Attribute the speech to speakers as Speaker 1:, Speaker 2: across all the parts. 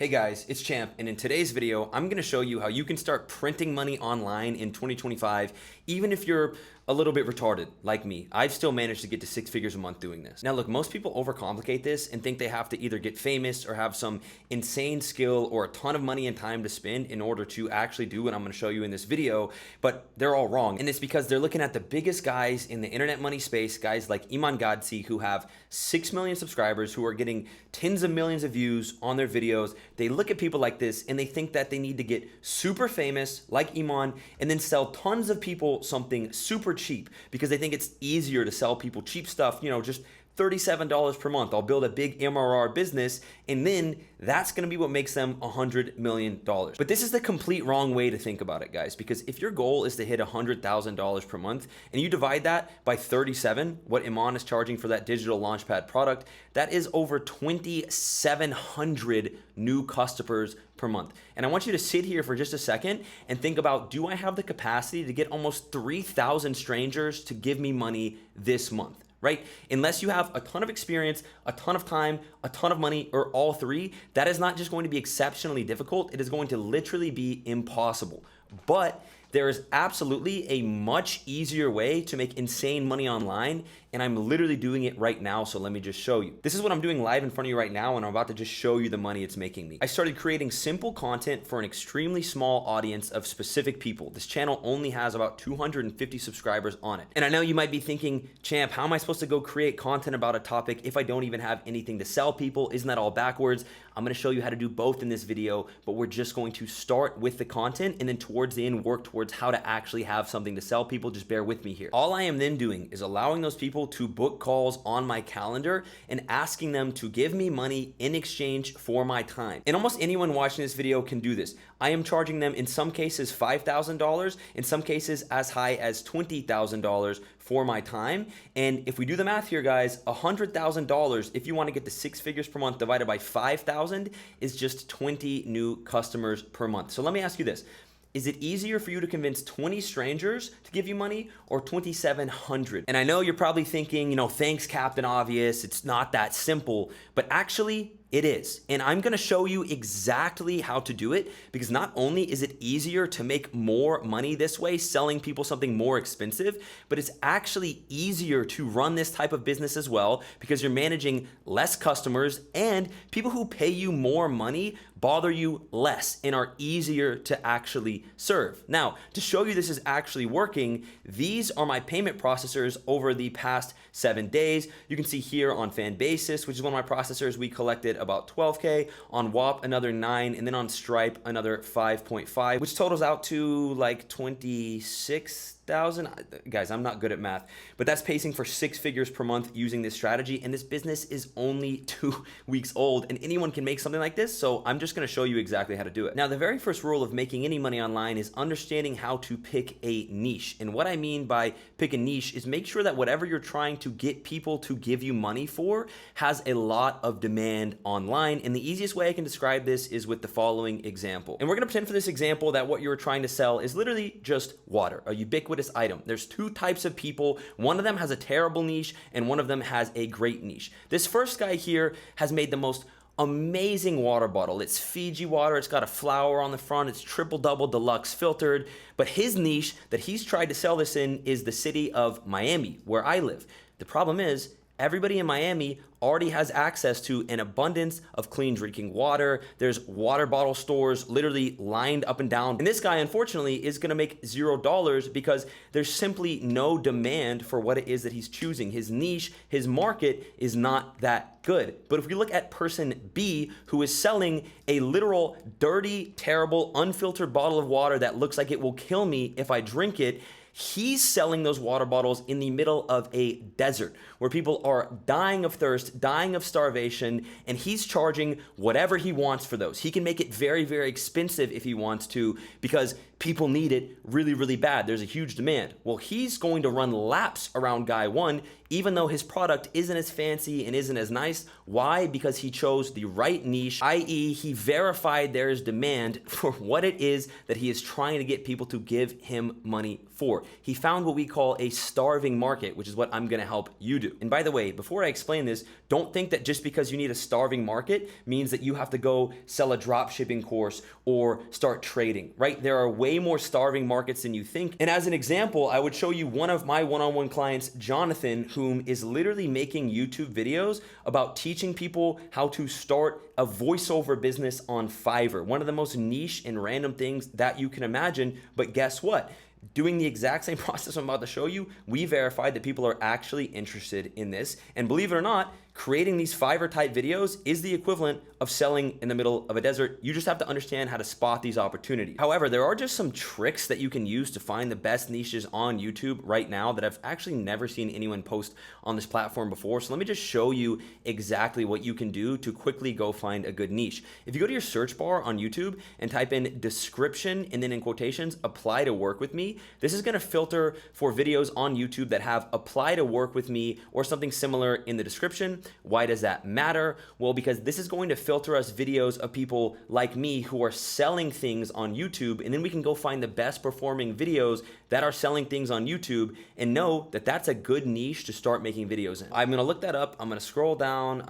Speaker 1: Hey guys, it's Champ, and in today's video, I'm going to show you how you can start printing money online in 2025, even if you're a little bit retarded like me. I've still managed to get to 6 figures a month doing this. Now look, most people overcomplicate this and think they have to either get famous or have some insane skill or a ton of money and time to spend in order to actually do what I'm going to show you in this video, but they're all wrong. And it's because they're looking at the biggest guys in the internet money space, guys like Iman Gadzi, who have 6 million subscribers, who are getting tens of millions of views on their videos. They look at people like this and they think that they need to get super famous like Iman and then sell tons of people something super cheap because they think it's easier to sell people cheap stuff, just $37 per month. I'll build a big MRR business, and then that's going to be what makes them $100 million. But this is the complete wrong way to think about it, guys, because if your goal is to hit $100,000 per month and you divide that by 37, what Iman is charging for that digital launchpad product, that is over 2,700 new customers per month. And I want you to sit here for just a second and think about, do I have the capacity to get almost 3,000 strangers to give me money this month? Right? Unless you have a ton of experience, a ton of time, a ton of money, or all three, that is not just going to be exceptionally difficult. It is going to literally be impossible. But there is absolutely a much easier way to make insane money online, and I'm literally doing it right now, so let me just show you. This is what I'm doing live in front of you right now, and I'm about to just show you the money it's making me. I started creating simple content for an extremely small audience of specific people. This channel only has about 250 subscribers on it. And I know you might be thinking, Champ, how am I supposed to go create content about a topic if I don't even have anything to sell people? Isn't that all backwards? I'm gonna show you how to do both in this video, but we're just going to start with the content and then towards the end work towards how to actually have something to sell people. Just bear with me here. All I am then doing is allowing those people to book calls on my calendar and asking them to give me money in exchange for my time. And almost anyone watching this video can do this. I am charging them in some cases $5,000, in some cases as high as $20,000 for my time. And if we do the math here, guys, $100,000, if you want to get to 6 figures per month divided by 5,000 is just 20 new customers per month. So let me ask you this. Is it easier for you to convince 20 strangers to give you money or 2,700? And I know you're probably thinking, thanks, Captain Obvious. It's not that simple, but actually it is. And I'm gonna show you exactly how to do it, because not only is it easier to make more money this way, selling people something more expensive, but it's actually easier to run this type of business as well, because you're managing less customers and people who pay you more money bother you less and are easier to actually serve. Now, to show you this is actually working, these are my payment processors over the past 7 days. You can see here on Fanbasis, which is one of my processors, we collected about 12K, on WAP another 9, and then on Stripe another 5.5, which totals out to like 26,000. Guys, I'm not good at math, but that's pacing for 6 figures per month using this strategy. And this business is only 2 weeks old, and anyone can make something like this. So I'm just going to show you exactly how to do it. Now, the very first rule of making any money online is understanding how to pick a niche. And what I mean by pick a niche is make sure that whatever you're trying to get people to give you money for has a lot of demand online. And the easiest way I can describe this is with the following example. And we're going to pretend for this example that what you're trying to sell is literally just water, a ubiquitous item. There's 2 types of people. One of them has a terrible niche and one of them has a great niche. This first guy here has made the most amazing water bottle. It's Fiji water. It's got a flower on the front. It's triple double deluxe filtered. But his niche that he's tried to sell this in is the city of Miami, where I live. The problem is everybody in Miami already has access to an abundance of clean drinking water. There's water bottle stores literally lined up and down. And this guy, unfortunately, is gonna make $0 because there's simply no demand for what it is that he's choosing. His niche, his market is not that good. But if we look at person B, who is selling a literal dirty, terrible, unfiltered bottle of water that looks like it will kill me if I drink it, he's selling those water bottles in the middle of a desert where people are dying of thirst, dying of starvation, and he's charging whatever he wants for those. He can make it very, very expensive if he wants to because people need it really, really bad. There's a huge demand. Well, he's going to run laps around guy 1 even though his product isn't as fancy and isn't as nice. Why? Because he chose the right niche, i.e. he verified there is demand for what it is that he is trying to get people to give him money for. He found what we call a starving market, which is what I'm gonna help you do. And by the way, before I explain this, don't think that just because you need a starving market means that you have to go sell a drop shipping course or start trading, right? There are way more starving markets than you think. And as an example, I would show you one of my one-on-one clients, Jonathan, whom is literally making YouTube videos about teaching people how to start a voiceover business on Fiverr. One of the most niche and random things that you can imagine, but guess what? Doing the exact same process I'm about to show you, we verified that people are actually interested in this. And believe it or not, creating these Fiverr type videos is the equivalent of selling in the middle of a desert. You just have to understand how to spot these opportunities. However, there are just some tricks that you can use to find the best niches on YouTube right now that I've actually never seen anyone post on this platform before. So let me just show you exactly what you can do to quickly go find a good niche. If you go to your search bar on YouTube and type in description and then in quotations, apply to work with me, this is gonna filter for videos on YouTube that have apply to work with me or something similar in the description. Why does that matter? Well, because this is going to filter us videos of people like me who are selling things on YouTube, and then we can go find the best performing videos that are selling things on YouTube and know that that's a good niche to start making videos in. I'm gonna look that up. I'm gonna scroll down.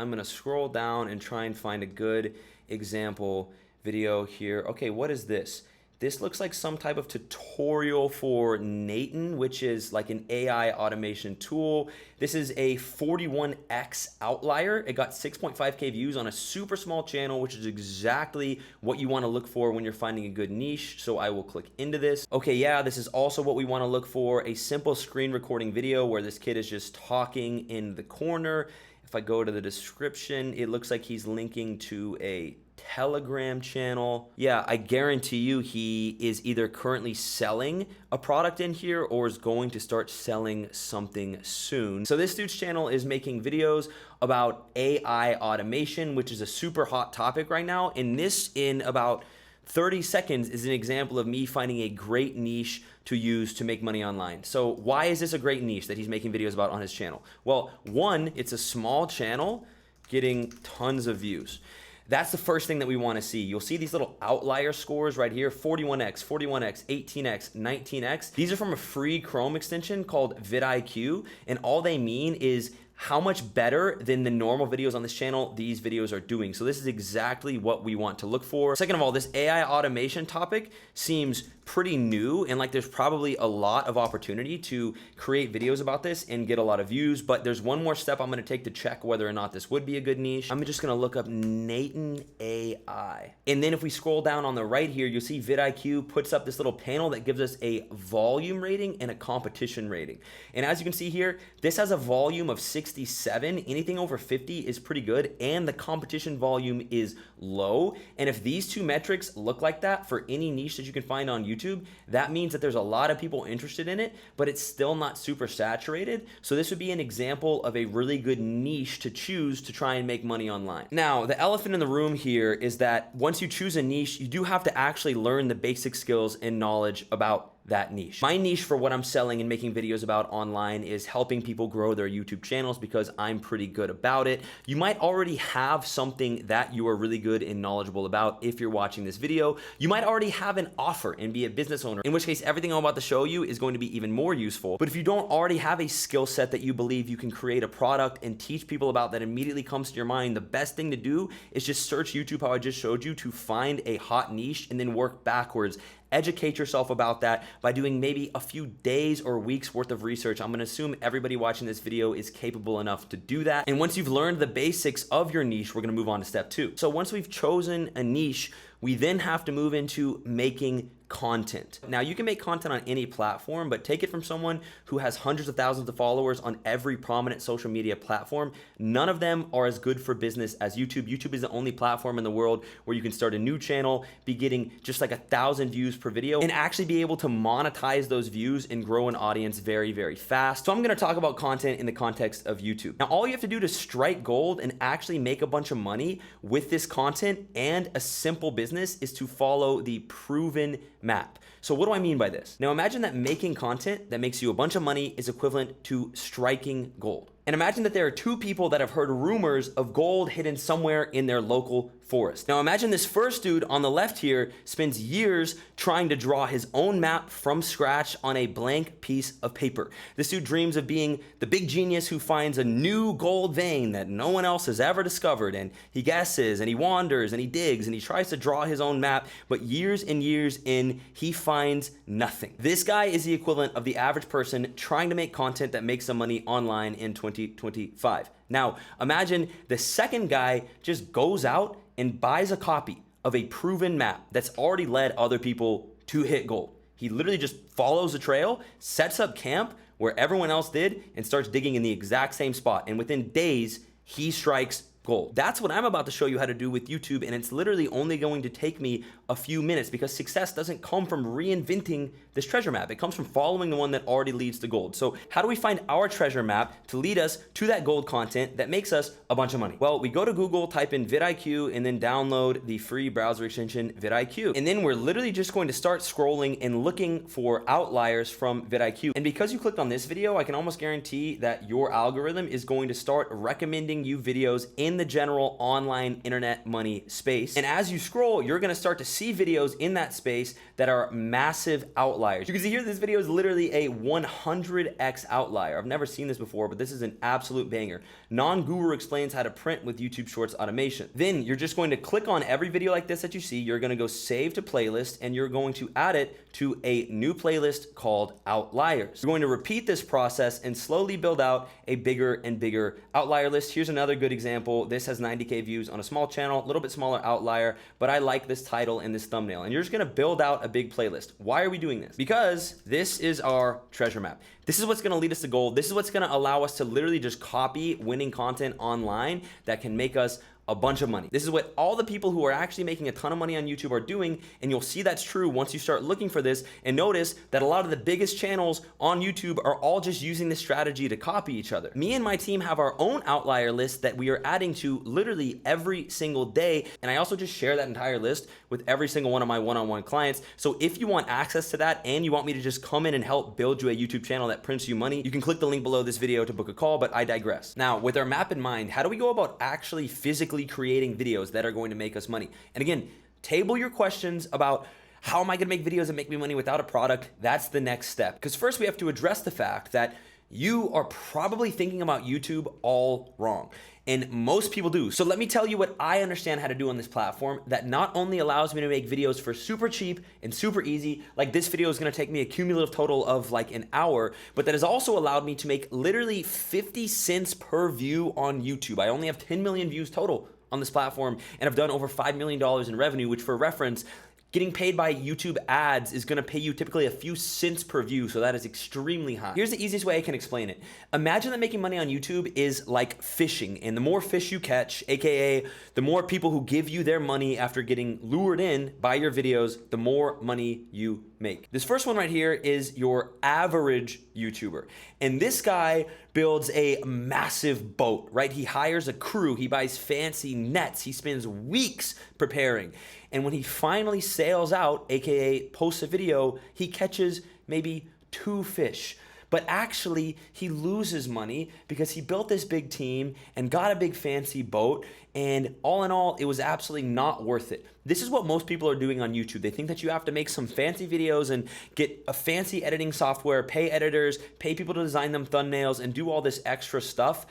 Speaker 1: And try and find a good example video here. Okay, what is this? This looks like some type of tutorial for Nathan, which is like an AI automation tool. This is a 41x outlier. It got 6.5K views on a super small channel, which is exactly what you want to look for when you're finding a good niche. So I will click into this. Okay, yeah, this is also what we want to look for. A simple screen recording video where this kid is just talking in the corner. If I go to the description, it looks like he's linking to a Telegram channel. Yeah, I guarantee you he is either currently selling a product in here or is going to start selling something soon. So this dude's channel is making videos about AI automation, which is a super hot topic right now. And this, in about 30 seconds, is an example of me finding a great niche to use to make money online. So why is this a great niche that he's making videos about on his channel? Well, one, it's a small channel getting tons of views. That's the first thing that we want to see. You'll see these little outlier scores right here, 41x, 18x, 19x. These are from a free Chrome extension called vidIQ, and all they mean is how much better than the normal videos on this channel these videos are doing. So this is exactly what we want to look for. Second of all, this AI automation topic seems pretty new, and like there's probably a lot of opportunity to create videos about this and get a lot of views, but there's one more step I'm gonna take to check whether or not this would be a good niche. I'm just gonna look up Nathan AI. And then if we scroll down on the right here, you'll see vidIQ puts up this little panel that gives us a volume rating and a competition rating. And as you can see here, this has a volume of 67. Anything over 50 is pretty good, and the competition volume is low. And if these two metrics look like that for any niche that you can find on YouTube, that means that there's a lot of people interested in it, but it's still not super saturated. So this would be an example of a really good niche to choose to try and make money online. Now, the elephant in the room here is that once you choose a niche, you do have to actually learn the basic skills and knowledge about that niche. My niche for what I'm selling and making videos about online is helping people grow their YouTube channels because I'm pretty good about it. You might already have something that you are really good and knowledgeable about if you're watching this video. You might already have an offer and be a business owner, in which case everything I'm about to show you is going to be even more useful. But if you don't already have a skill set that you believe you can create a product and teach people about that immediately comes to your mind, the best thing to do is just search YouTube how I just showed you to find a hot niche and then work backwards. Educate yourself about that by doing maybe a few days or weeks worth of research. I'm gonna assume everybody watching this video is capable enough to do that. And once you've learned the basics of your niche, we're gonna move on to step 2. So once we've chosen a niche, we then have to move into making content. Now, you can make content on any platform, but take it from someone who has hundreds of thousands of followers on every prominent social media platform. None of them are as good for business as YouTube. YouTube is the only platform in the world where you can start a new channel, be getting just like 1,000 views per video, and actually be able to monetize those views and grow an audience very, very fast. So I'm gonna talk about content in the context of YouTube. Now, all you have to do to strike gold and actually make a bunch of money with this content and a simple business is to follow the proven map. So what do I mean by this? Now imagine that making content that makes you a bunch of money is equivalent to striking gold. And imagine that there are two people that have heard rumors of gold hidden somewhere in their local forest. Now imagine this first dude on the left here spends years trying to draw his own map from scratch on a blank piece of paper. This dude dreams of being the big genius who finds a new gold vein that no one else has ever discovered, and he guesses and he wanders and he digs and he tries to draw his own map, but years and years in, he finds nothing. This guy is the equivalent of the average person trying to make content that makes some money online in 2025. Now, imagine the second guy just goes out and buys a copy of a proven map that's already led other people to hit gold. He literally just follows a trail, sets up camp where everyone else did, and starts digging in the exact same spot. And within days, he strikes gold. That's what I'm about to show you how to do with YouTube, and it's literally only going to take me a few minutes because success doesn't come from reinventing this treasure map. It comes from following the one that already leads to gold. So how do we find our treasure map to lead us to that gold content that makes us a bunch of money? Well, we go to Google, type in vidIQ, and then download the free browser extension vidIQ. And then we're literally just going to start scrolling and looking for outliers from vidIQ. And because you clicked on this video, I can almost guarantee that your algorithm is going to start recommending you videos in the general online internet money space. And as you scroll, you're gonna start to see videos in that space that are massive outliers. You can see here this video is literally a 100x outlier. I've never seen this before, but this is an absolute banger. Non-guru explains how to print with YouTube Shorts automation. Then you're just going to click on every video like this that you see. You're gonna go save to playlist, and you're going to add it to a new playlist called Outliers. You're going to repeat this process and slowly build out a bigger and bigger outlier list. Here's another good example. This has 90K views on a small channel, a little bit smaller outlier, but I like this title and this thumbnail. And you're just gonna build out a big playlist. Why are we doing this? Because this is our treasure map. This is what's gonna lead us to gold. This is what's gonna allow us to literally just copy winning content online that can make us a bunch of money. This is what all the people who are actually making a ton of money on YouTube are doing, and you'll see that's true once you start looking for this and notice that a lot of the biggest channels on YouTube are all just using this strategy to copy each other. Me and my team have our own outlier list that we are adding to literally every single day, and I also just share that entire list with every single one of my one-on-one clients. So if you want access to that and you want me to just come in and help build you a YouTube channel that prints you money, you can click the link below this video to book a call, but I digress. Now, with our map in mind, how do we go about actually physically creating videos that are going to make us money? And again, table your questions about how am I gonna make videos that make me money without a product? That's the next step. Because first we have to address the fact that you are probably thinking about YouTube all wrong. And most people do. So let me tell you what I understand how to do on this platform that not only allows me to make videos for super cheap and super easy, like this video is gonna take me a cumulative total of like an hour, but that has also allowed me to make literally 50 cents per view on YouTube. I only have 10 million views total on this platform, and I've done over $5 million in revenue, which for reference, getting paid by YouTube ads is gonna pay you typically a few cents per view, so that is extremely high. Here's the easiest way I can explain it. Imagine that making money on YouTube is like fishing, and the more fish you catch, AKA the more people who give you their money after getting lured in by your videos, the more money you make. This first one right here is your average YouTuber. And this guy builds a massive boat, right? He hires a crew, he buys fancy nets, he spends weeks preparing. And when he finally sails out, AKA posts a video, he catches maybe 2 fish. But actually, he loses money because he built this big team and got a big fancy boat, and all in all, it was absolutely not worth it. This is what most people are doing on YouTube. They think that you have to make some fancy videos and get a fancy editing software, pay editors, pay people to design them thumbnails, and do all this extra stuff.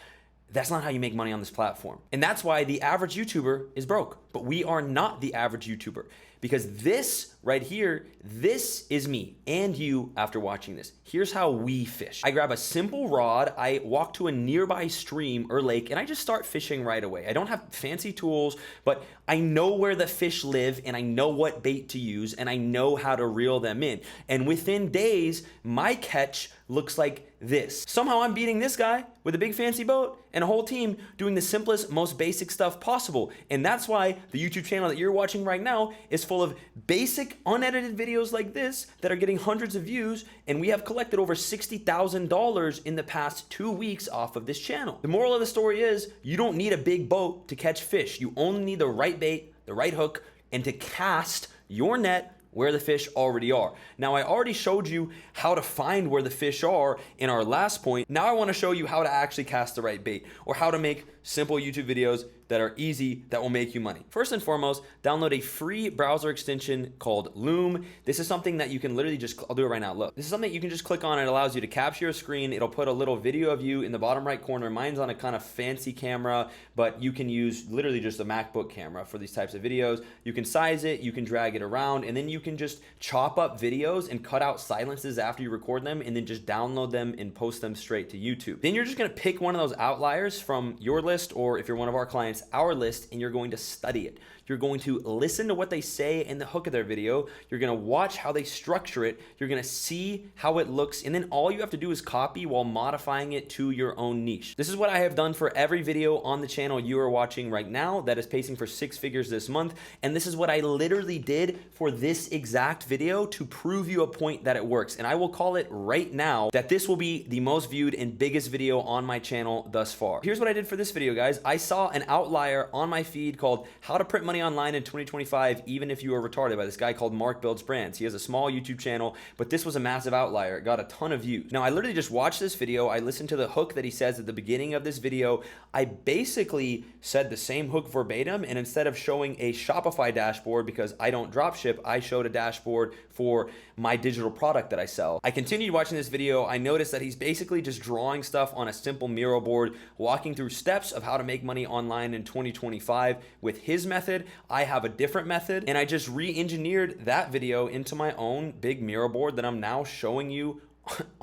Speaker 1: That's not how you make money on this platform. And that's why the average YouTuber is broke. But we are not the average YouTuber, because this right here, this is me and you after watching this. Here's how we fish. I grab a simple rod, I walk to a nearby stream or lake, and I just start fishing right away. I don't have fancy tools, but I know where the fish live, and I know what bait to use, and I know how to reel them in. And within days, my catch looks like this. Somehow I'm beating this guy with a big fancy boat and a whole team doing the simplest, most basic stuff possible. And that's why the YouTube channel that you're watching right now is full of basic, unedited videos like this that are getting hundreds of views, and we have collected over $60,000 in the past 2 weeks off of this channel. The moral of the story is you don't need a big boat to catch fish. You only need the right bait, the right hook, and to cast your net where the fish already are. Now, I already showed you how to find where the fish are in our last point. Now I want to show you how to actually cast the right bait, or how to make simple YouTube videos that are easy, that will make you money. First and foremost, download a free browser extension called Loom. This is something that you can literally just, I'll do it right now, look. This is something you can just click on. It allows you to capture your screen. It'll put a little video of you in the bottom right corner. Mine's on a kind of fancy camera, but you can use literally just a MacBook camera for these types of videos. You can size it, you can drag it around, and then you can just chop up videos and cut out silences after you record them, and then just download them and post them straight to YouTube. Then you're just gonna pick one of those outliers from your list, or if you're one of our clients, our list, and you're going to study it. You're going to listen to what they say in the hook of their video. You're going to watch how they structure it. You're going to see how it looks. And then all you have to do is copy while modifying it to your own niche. This is what I have done for every video on the channel you are watching right now that is pacing for 6 figures this month. And this is what I literally did for this exact video to prove you a point that it works. And I will call it right now that this will be the most viewed and biggest video on my channel thus far. Here's what I did for this video, guys. I saw an outlier on my feed called How to Print Money Online in 2025 Even If You Are Retarded by this guy called Mark Builds Brands. He has a small YouTube channel, but this was a massive outlier. It got a ton of views. Now, I literally just watched this video. I listened to the hook that he says at the beginning of this video. I basically said the same hook verbatim, and instead of showing a Shopify dashboard, because I don't drop ship, I showed a dashboard for my digital product that I sell. I continued watching this video. I noticed that he's basically just drawing stuff on a simple Miro board, walking through steps of how to make money online in 2025 with his method. I have a different method, and I just re-engineered that video into my own big Miro board that I'm now showing you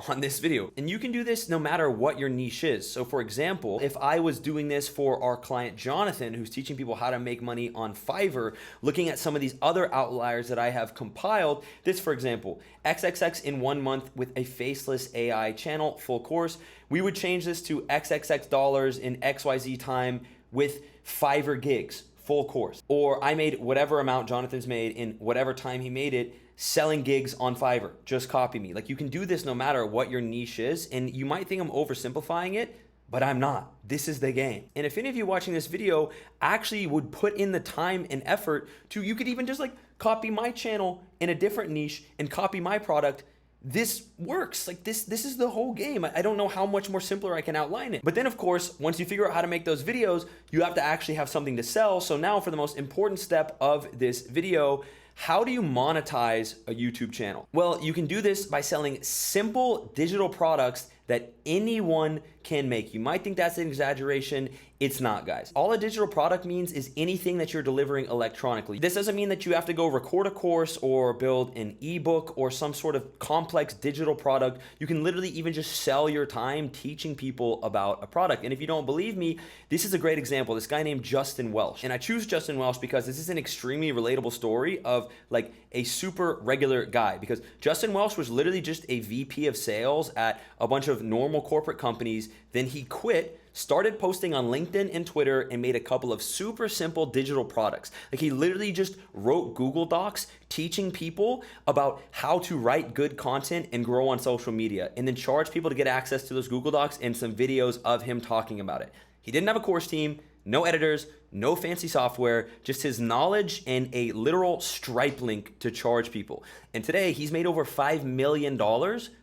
Speaker 1: on this video. And you can do this no matter what your niche is. So for example, if I was doing this for our client Jonathan, who's teaching people how to make money on Fiverr, looking at some of these other outliers that I have compiled, this for example, XXX in 1 month with a faceless AI channel, full course, we would change this to XXX dollars in XYZ time with Fiverr gigs, full course. Or I made whatever amount Jonathan's made in whatever time he made it, selling gigs on Fiverr. Just copy me. Like, you can do this no matter what your niche is. And you might think I'm oversimplifying it, but I'm not. This is the game. And if any of you watching this video actually would put in the time and effort to, you could even just like copy my channel in a different niche and copy my product. This works. Like this is the whole game. I don't know how much more simpler I can outline it. But then of course, once you figure out how to make those videos, you have to actually have something to sell. So now for the most important step of this video, how do you monetize a YouTube channel? Well, you can do this by selling simple digital products that anyone can make. You might think that's an exaggeration. It's not, guys. All a digital product means is anything that you're delivering electronically. This doesn't mean that you have to go record a course or build an ebook or some sort of complex digital product. You can literally even just sell your time teaching people about a product. And if you don't believe me, this is a great example. This guy named Justin Welsh. And I choose Justin Welsh because this is an extremely relatable story of like a super regular guy, because Justin Welsh was literally just a VP of sales at a bunch of normal corporate companies. Then he quit, started posting on LinkedIn and Twitter, and made a couple of super simple digital products. Like, he literally just wrote Google Docs teaching people about how to write good content and grow on social media, and then charge people to get access to those Google Docs and some videos of him talking about it. He didn't have a course team, no editors, no fancy software, just his knowledge and a literal Stripe link to charge people. And today he's made over $5 million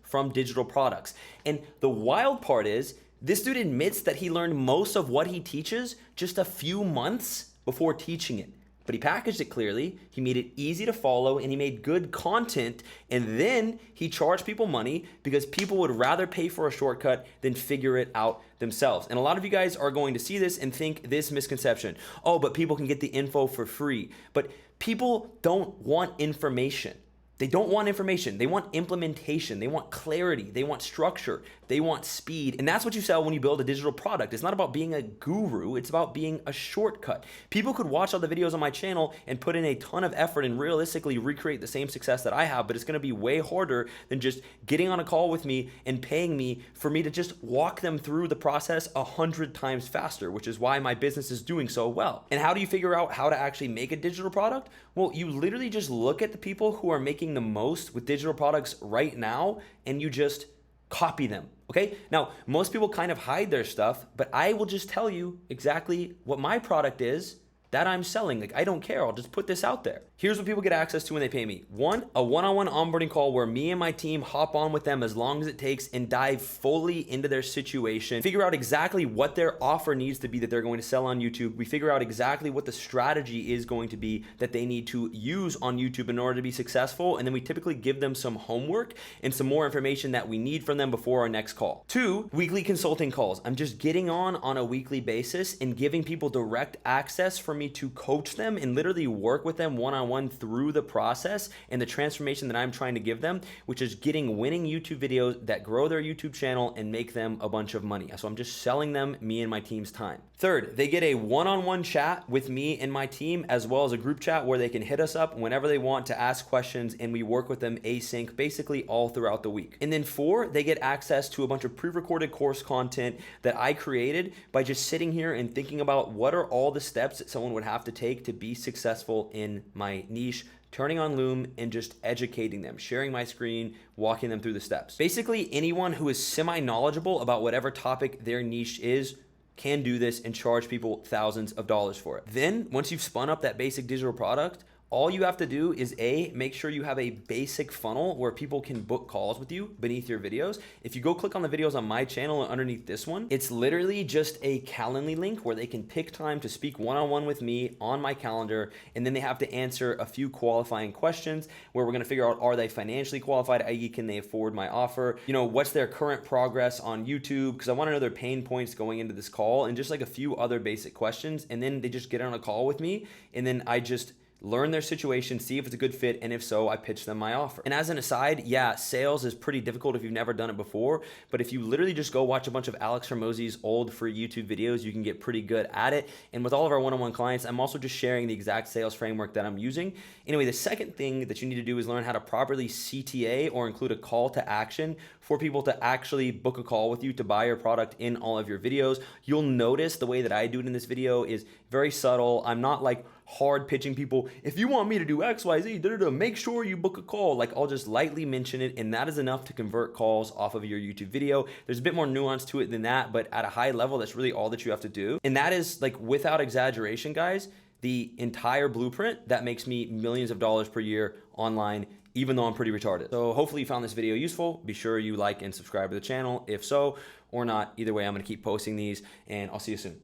Speaker 1: from digital products. And the wild part is, this dude admits that he learned most of what he teaches just a few months before teaching it. But he packaged it clearly, he made it easy to follow, and he made good content, and then he charged people money because people would rather pay for a shortcut than figure it out themselves. And a lot of you guys are going to see this and think this misconception: oh, but people can get the info for free. But people don't want information. They don't want information. They want implementation. They want clarity. They want structure. They want speed. And that's what you sell when you build a digital product. It's not about being a guru. It's about being a shortcut. People could watch all the videos on my channel and put in a ton of effort and realistically recreate the same success that I have, but it's going to be way harder than just getting on a call with me and paying me for me to just walk them through the process 100 times faster, which is why my business is doing so well. And how do you figure out how to actually make a digital product? Well, you literally just look at the people who are making the most with digital products right now, and you just copy them. Okay? Now, most people kind of hide their stuff, but I will just tell you exactly what my product is that I'm selling. Like, I don't care. I'll just put this out there. Here's what people get access to when they pay me. One, a one-on-one onboarding call where me and my team hop on with them as long as it takes and dive fully into their situation, figure out exactly what their offer needs to be that they're going to sell on YouTube. We figure out exactly what the strategy is going to be that they need to use on YouTube in order to be successful. And then we typically give them some homework and some more information that we need from them before our next call. Two, weekly consulting calls. I'm just getting on a weekly basis and giving people direct access for me to coach them and literally work with them one-on-one through the process and the transformation that I'm trying to give them, which is getting winning YouTube videos that grow their YouTube channel and make them a bunch of money. So I'm just selling them me and my team's time. Third, they get a one-on-one chat with me and my team, as well as a group chat where they can hit us up whenever they want to ask questions, and we work with them async basically all throughout the week. And then four, they get access to a bunch of pre-recorded course content that I created by just sitting here and thinking about what are all the steps that someone would have to take to be successful in my niche, turning on Loom and just educating them, sharing my screen, walking them through the steps. Basically, anyone who is semi-knowledgeable about whatever topic their niche is can do this and charge people thousands of dollars for it. Then, once you've spun up that basic digital product, all you have to do is make sure you have a basic funnel where people can book calls with you beneath your videos. If you go click on the videos on my channel underneath this one, it's literally just a Calendly link where they can pick time to speak one-on-one with me on my calendar, and then they have to answer a few qualifying questions where we're gonna figure out, are they financially qualified, i.e. can they afford my offer? You know, what's their current progress on YouTube? Because I wanna know their pain points going into this call, and just like a few other basic questions. And then they just get on a call with me, and then I just learn their situation, see if it's a good fit, and if so, I pitch them my offer. And as an aside, yeah, sales is pretty difficult if you've never done it before, but if you literally just go watch a bunch of Alex Hormozi's old free YouTube videos, you can get pretty good at it. And with all of our one-on-one clients, I'm also just sharing the exact sales framework that I'm using. Anyway, the second thing that you need to do is learn how to properly CTA, or include a call to action for people to actually book a call with you to buy your product in all of your videos. You'll notice the way that I do it in this video is very subtle. I'm not like hard pitching people, if you want me to do X, Y, Z, make sure you book a call. Like, I'll just lightly mention it, and that is enough to convert calls off of your YouTube video. There's a bit more nuance to it than that, but at a high level, that's really all that you have to do. And that is, like, without exaggeration, guys, the entire blueprint that makes me millions of dollars per year online, even though I'm pretty retarded. So hopefully you found this video useful. Be sure you like and subscribe to the channel if so, or not. Either way, I'm gonna keep posting these, and I'll see you soon.